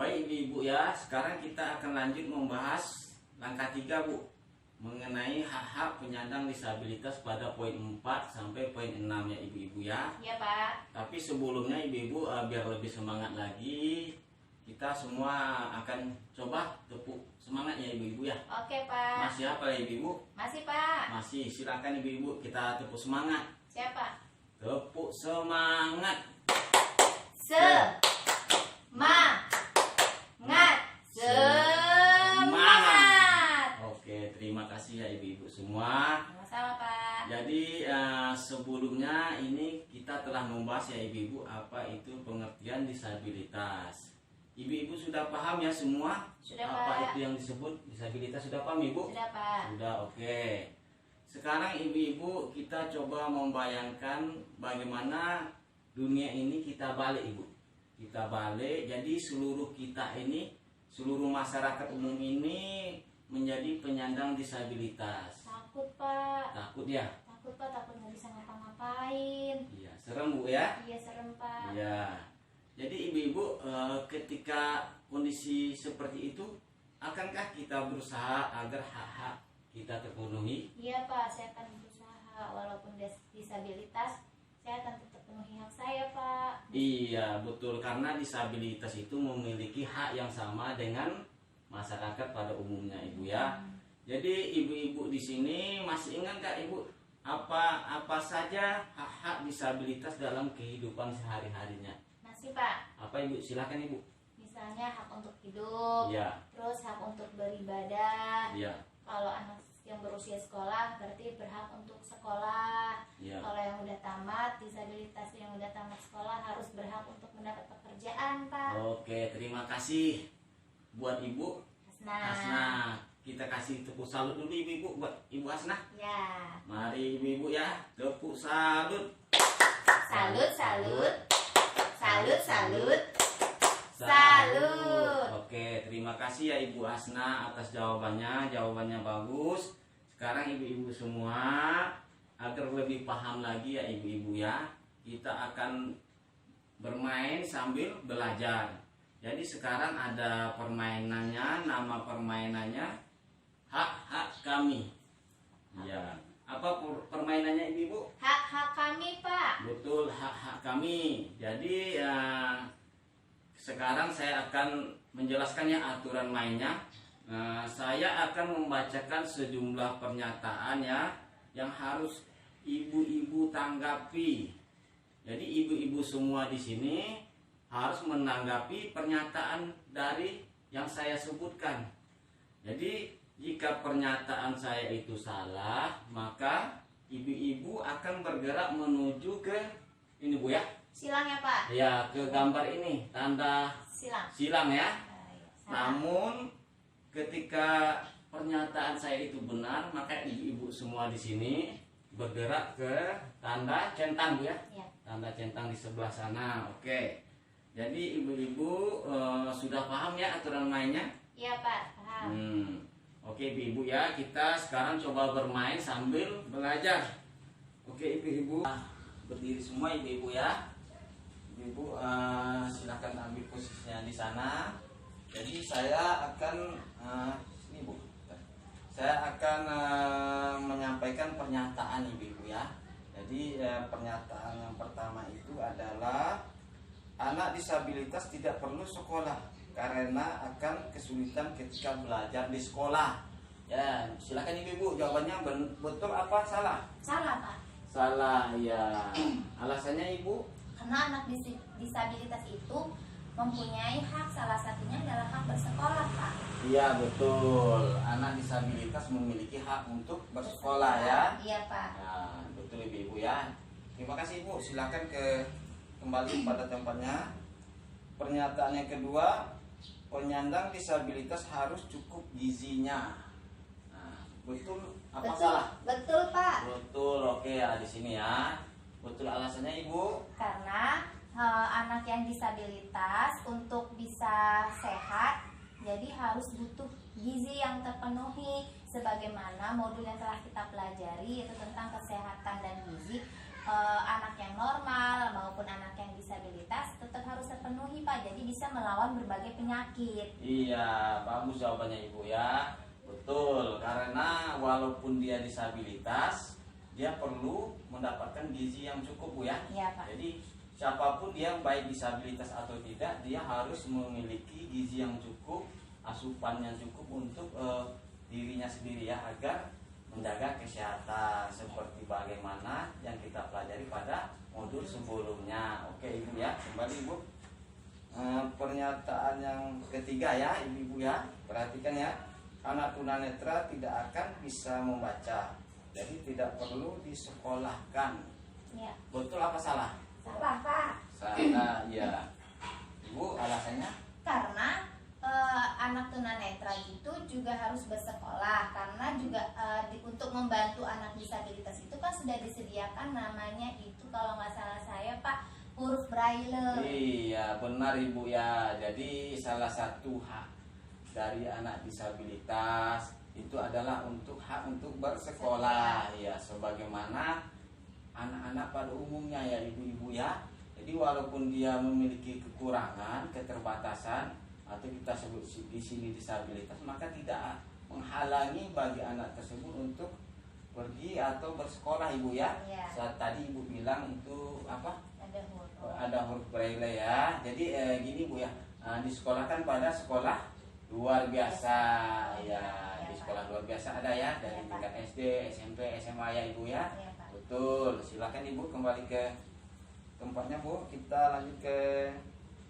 Baik ibu-ibu ya, sekarang kita akan lanjut membahas langkah 3 Bu, mengenai hak-hak penyandang disabilitas pada poin 4 sampai poin 6 ya ibu-ibu ya. Iya Pak. Tapi sebelumnya ibu-ibu biar lebih semangat lagi, kita semua akan coba tepuk semangat ya ibu-ibu ya. Oke Pak. Masih apa ya ibu-ibu? Masih Pak. Masih, silakan ibu-ibu kita tepuk semangat. Siapa? Tepuk semangat. Semangat. Semangat. Oke, terima kasih ya ibu-ibu semua. Sama-sama Pak. Jadi sebelumnya ini kita telah membahas ya ibu-ibu apa itu pengertian disabilitas. Ibu-ibu sudah paham ya semua? Sudah apa Pak. itu yang disebut disabilitas, sudah paham ibu? Sudah Pak. Sudah, oke. Sekarang ibu-ibu kita coba membayangkan bagaimana dunia ini kita balik ibu. Kita balik, jadi seluruh kita ini, seluruh masyarakat umum ini menjadi penyandang disabilitas. Takut Pak. Takut ya? Takut Pak, takut nggak bisa ngapa-ngapain. Iya, serem Bu ya? Iya serem Pak. Iya. Jadi ibu-ibu ketika kondisi seperti itu, akankah kita berusaha agar hak-hak kita terpenuhi? Iya Pak, saya akan berusaha walaupun disabilitas, saya akan tetap penuhi hak saya Pak. Iya, betul, karena disabilitas itu memiliki hak yang sama dengan masyarakat pada umumnya ibu ya. Jadi ibu-ibu di sini masih ingat nggak ibu apa saja hak-hak disabilitas dalam kehidupan sehari-harinya? Masih Pak. Apa ibu? Silakan ibu. Misalnya hak untuk hidup, Iya, terus hak untuk beribadah. iya, Kalau anak yang berusia sekolah berarti berhak untuk sekolah. iya. Kalau yang udah tamat, disabilitas yang udah tamat sekolah harus berhak untuk mendapat pekerjaan Pak. Oke, terima kasih buat ibu Hasna. Hasna. Kita kasih tepuk salut dulu ibu-ibu buat ibu Hasna. Ya. Mari ibu-ibu ya, tepuk salut. Salut, salut. Salut, salut. Salut. Oke, terima kasih ya Ibu Hasna atas jawabannya bagus. Sekarang ibu-ibu semua, agar lebih paham lagi ya ibu-ibu ya, kita akan bermain sambil belajar. Jadi sekarang ada permainannya, nama permainannya hak-hak kami. Ya, apa permainannya ibu-ibu? Hak-hak kami Pak. Betul, hak-hak kami. Jadi sekarang saya akan menjelaskannya aturan mainnya. Saya akan membacakan sejumlah pernyataan ya yang harus ibu-ibu tanggapi. Jadi ibu-ibu semua di sini harus menanggapi pernyataan dari yang saya sebutkan. Jadi jika pernyataan saya itu salah, maka ibu-ibu akan bergerak menuju ke ini Bu ya. Silang ya Pak. Ya, ke gambar ini, tanda Silang. silang ya. Salah. Namun ketika pernyataan saya itu benar, maka ibu-ibu semua di sini bergerak ke tanda centang Bu ya. Ya. Tanda centang di sebelah sana. Oke. Jadi ibu-ibu sudah paham ya aturan mainnya? Iya Pak, paham. Oke ibu-ibu ya, kita sekarang coba bermain sambil belajar. Oke ibu-ibu, berdiri semua ibu-ibu ya. Ibu silakan ambil posisinya di sana. Jadi saya akan ini Bu. Saya akan menyampaikan pernyataan ibu-ibu ya. Jadi pernyataan yang pertama itu adalah anak disabilitas tidak perlu sekolah karena akan kesulitan ketika belajar di sekolah. Ya, silakan ibu-ibu jawabannya betul apa salah? Salah Pak. Salah ya. Alasannya ibu? Karena anak disabilitas itu mempunyai hak, salah satunya adalah hak bersekolah Pak. Iya betul. Anak disabilitas memiliki hak untuk bersekolah ya. Iya Pak. Nah, betul ibu-ibu ya. Terima kasih ibu. Silakan kembali pada tempatnya. Pernyataan yang kedua, penyandang disabilitas harus cukup gizinya. Nah, betul apa Betul. salah? Betul Pak. Betul. Oke ya di sini ya. Betul alasannya ibu. Karena anak yang disabilitas untuk bisa sehat, jadi harus butuh gizi yang terpenuhi. Sebagaimana modul yang telah kita pelajari yaitu tentang kesehatan dan gizi, anak yang normal maupun anak yang disabilitas tetap harus terpenuhi Pak, jadi bisa melawan berbagai penyakit. Iya, bagus jawabannya Ibu ya. Betul, karena walaupun dia disabilitas, dia perlu mendapatkan gizi yang cukup Bu ya. Iya Pak. Jadi siapapun dia baik disabilitas atau tidak, dia harus memiliki gizi yang cukup, asupan yang cukup untuk dirinya sendiri ya, agar menjaga kesehatan seperti bagaimana yang kita pelajari pada modul sebelumnya. Oke Ibu ya, kembali Ibu. Pernyataan yang ketiga ya Ibu ya, perhatikan ya. Anak tunanetra tidak akan bisa membaca, jadi tidak perlu disekolahkan. Iya. Betul apa salah? Salah Pak. Salah ya. Ibu alasannya? Karena anak tunanetra itu juga harus bersekolah, karena juga untuk membantu anak disabilitas itu kan sudah disediakan namanya itu, kalau nggak salah saya Pak, huruf braille. Iya benar Ibu ya. Jadi salah satu hak dari anak disabilitas itu adalah hak untuk bersekolah ya, sebagaimana anak-anak pada umumnya ya Ibu-ibu ya. Jadi walaupun dia memiliki kekurangan, keterbatasan, atau kita sebut di sini disabilitas, maka tidak menghalangi bagi anak tersebut untuk pergi atau bersekolah Ibu ya. Iya. Saat tadi Ibu bilang itu apa? Ada Huruf braille ya. Jadi gini Bu ya, disekolahkan pada sekolah luar biasa ya. Di sekolah luar biasa ada ya, dari tingkat SD, SMP, SMA ya Ibu ya. Iya, Pak. Betul. Silakan Ibu kembali ke tempatnya Bu. Kita lanjut ke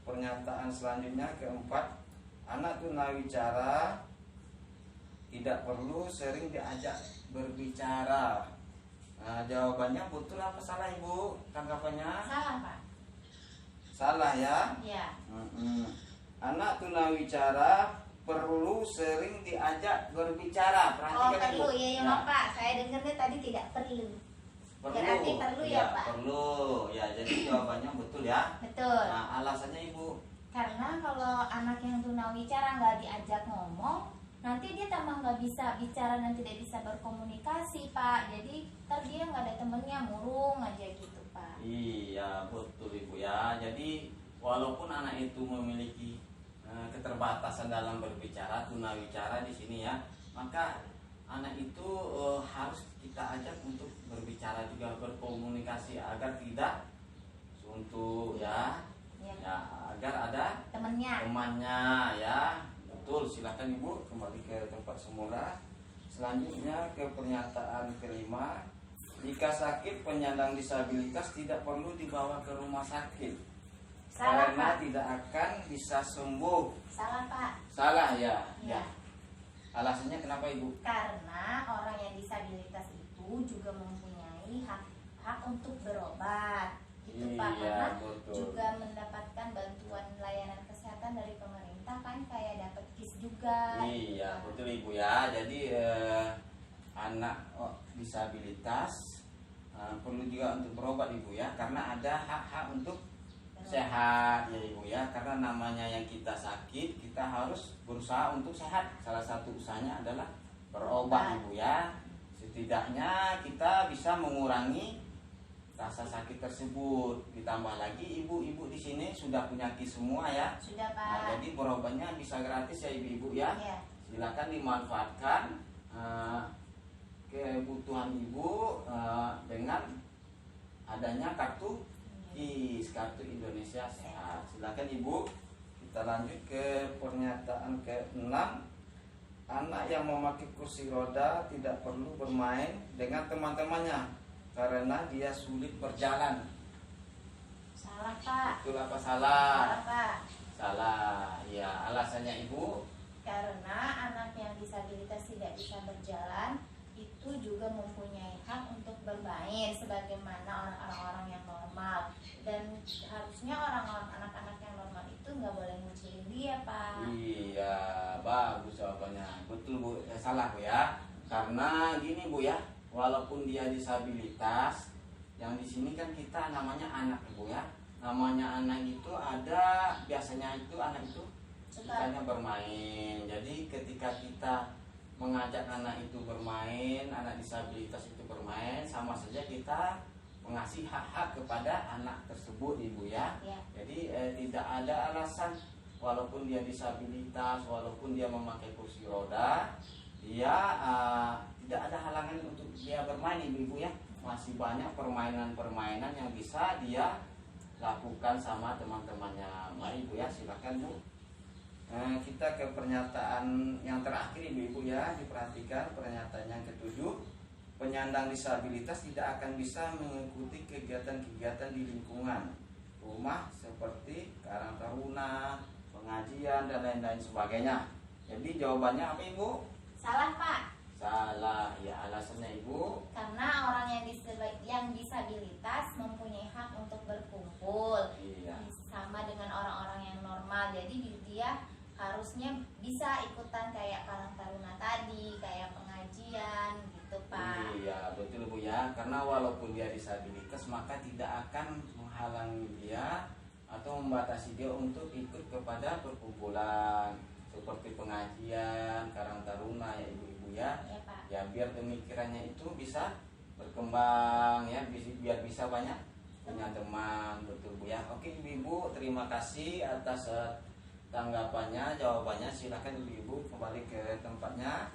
pernyataan selanjutnya, keempat. Anak tunawicara tidak perlu sering diajak berbicara. Nah, jawabannya betul apa salah Ibu? Tanggapannya? Salah Pak. Salah ya. Iya. Anak tunawicara perlu sering diajak berbicara. Oh Perhatikan perlu Ibu. ya, ya Nah, Pak. Saya dengarnya tadi tidak perlu. perlu. Berarti perlu ya, Pak? Perlu. Ya, jadi jawabannya betul ya. Betul. Nah, alasannya Ibu. Karena kalau anak yang tunawicara nggak diajak ngomong, nanti dia tambah nggak bisa bicara dan tidak bisa berkomunikasi Pak. Jadi ntar dia nggak ada temennya, murung aja gitu Pak. Iya, betul Ibu ya. Jadi walaupun anak itu memiliki keterbatasan dalam berbicara, tunawicara di sini ya, maka anak itu harus kita ajak untuk berbicara juga, berkomunikasi agar tidak suntuk ya. Ya, agar ada Temennya. temannya ya. Betul, silakan Ibu kembali ke tempat semula. Selanjutnya ke pernyataan kelima. Jika sakit, penyandang disabilitas tidak perlu dibawa ke rumah sakit. Salah Karena Pak. tidak akan bisa sembuh. Salah Pak. Salah ya. Ya. Alasannya kenapa Ibu? Karena orang yang disabilitas itu juga mempunyai hak untuk berobat. Gitu Pak. Iya, Karena betul. juga mendapatkan bantuan layanan kesehatan dari pemerintah kan, kayak dapat KIS juga. Iya, betul Ibu ya. Jadi anak disabilitas perlu juga untuk berobat Ibu ya, karena ada hak-hak untuk sehat ya Ibu ya. Karena namanya yang kita sakit, kita harus berusaha untuk sehat. Salah satu usahanya adalah berobat Ibu ya. Setidaknya kita bisa mengurangi rasa sakit tersebut. Ditambah lagi ibu-ibu di sini sudah punya KIS semua ya. Sudah Pak. Nah, jadi berobatnya bisa gratis ya ibu-ibu ya. Iya. Silakan dimanfaatkan kebutuhan ibu dengan adanya kartu KIS, kartu Indonesia Sehat. Silakan Ibu. Kita lanjut ke pernyataan ke-6. Anak yang memakai kursi roda tidak perlu bermain dengan teman-temannya karena dia sulit berjalan. Salah Pak. Betul apa salah? Salah Pak. Salah. Ya, alasannya Ibu. Karena anak yang disabilitas tidak bisa berjalan itu juga mempunyai hak untuk bermain sebagaimana orang-orang yang normal, dan harusnya anak-anak yang normal itu nggak boleh ngucilin dia Pak. Iya, bagus jawabannya. Betul Bu, salah Bu ya. Karena gini Bu ya, walaupun dia disabilitas, yang di sini kan kita namanya anak Bu ya. Namanya anak itu ada, biasanya itu anak itu sukanya bermain. Jadi ketika kita mengajak anak itu bermain, anak disabilitas itu bermain, sama saja kita mengasih hak-hak kepada anak tersebut Ibu ya. Ya. Jadi tidak ada alasan walaupun dia disabilitas, walaupun dia memakai kursi roda, dia tidak ada halangan untuk dia bermain Ibu ya. Masih banyak permainan-permainan yang bisa dia lakukan sama teman-temannya. Mari Ibu ya, silakan Bu. Kita ke pernyataan yang terakhir Ibu ya, diperhatikan pernyataan yang ketujuh. Penyandang disabilitas tidak akan bisa mengikuti kegiatan-kegiatan di lingkungan rumah seperti Karang Taruna, pengajian dan lain-lain sebagainya. Jadi jawabannya apa Ibu? Salah Pak. Salah. Ya, alasannya Ibu? Karena orang yang disabilitas mempunyai hak untuk berkumpul. Iya. Sama dengan orang-orang yang normal. Jadi dia harusnya bisa ikutan kayak Karang Taruna tadi, kayak pengajian gitu Pak. Iya, betul Bu ya. Karena walaupun dia disabilitas maka tidak akan menghalangi dia atau membatasi dia untuk ikut kepada perkumpulan seperti pengajian, Karang Taruna ya Ibu-ibu ya. Ya Pak. Ya biar pemikirannya itu bisa berkembang ya, biar bisa banyak punya teman, betul Bu ya. Oke Ibu-ibu, terima kasih atas tanggapannya, jawabannya. Silakan Ibu-ibu kembali ke tempatnya.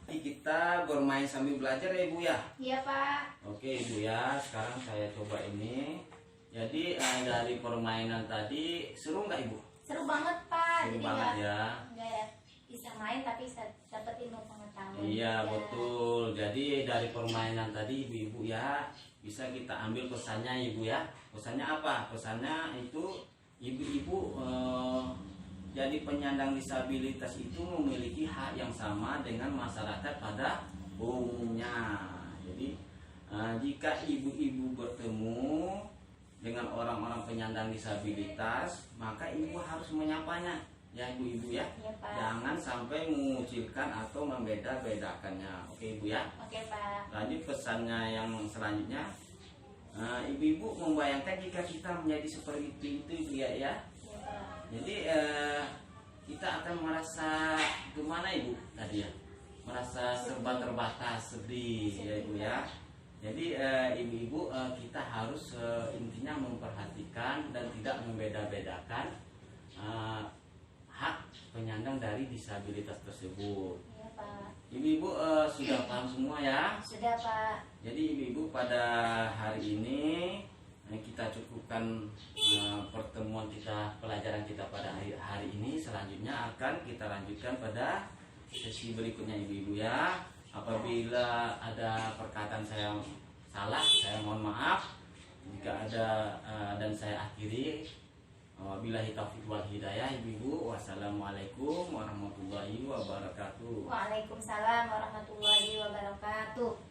Kita bermain sambil belajar ya Ibu ya. Iya Pak. Oke Ibu ya, sekarang saya coba ini. Jadi dari permainan tadi seru nggak Ibu? Seru banget Pak. Seru Jadi banget ya. nggak bisa main tapi bisa dapat ilmu pengetahuan. Iya juga. betul. Jadi dari permainan tadi Ibu-ibu ya bisa kita ambil pesannya Ibu ya. Pesannya apa? Pesannya itu ibu-ibu jadi penyandang disabilitas itu memiliki hak yang sama dengan masyarakat pada umumnya. Jadi jika ibu-ibu bertemu dengan orang-orang penyandang disabilitas, maka ibu harus menyapanya, ya ibu-ibu ya. Iya Pak. Jangan sampai mengucilkan atau membeda-bedakannya. Oke ibu ya. Oke Pak. Lanjut pesannya yang selanjutnya. Ibu-ibu membayangkan jika kita menjadi seperti itu ibu ya. Iya Pak. Jadi kita akan merasa gimana Ibu tadi ya? Merasa serba terbatas, sedih ya Ibu ya. Jadi ibu-ibu kita harus intinya memperhatikan dan tidak membeda-bedakan hak penyandang dari disabilitas tersebut. Iya Pak. Ibu-ibu sudah paham semua ya? Sudah Pak. Jadi ibu-ibu pada hari ini kita cukupkan pertemuan kita, pelajaran kita pada hari ini. Selanjutnya akan kita lanjutkan pada sesi berikutnya ibu-ibu ya. Apabila ada perkataan saya salah, saya mohon maaf. Jika ada dan saya akhiri. Wabillahi taufiq wal hidayah ibu-ibu. Wassalamualaikum warahmatullahi wabarakatuh. Waalaikumsalam warahmatullahi wabarakatuh.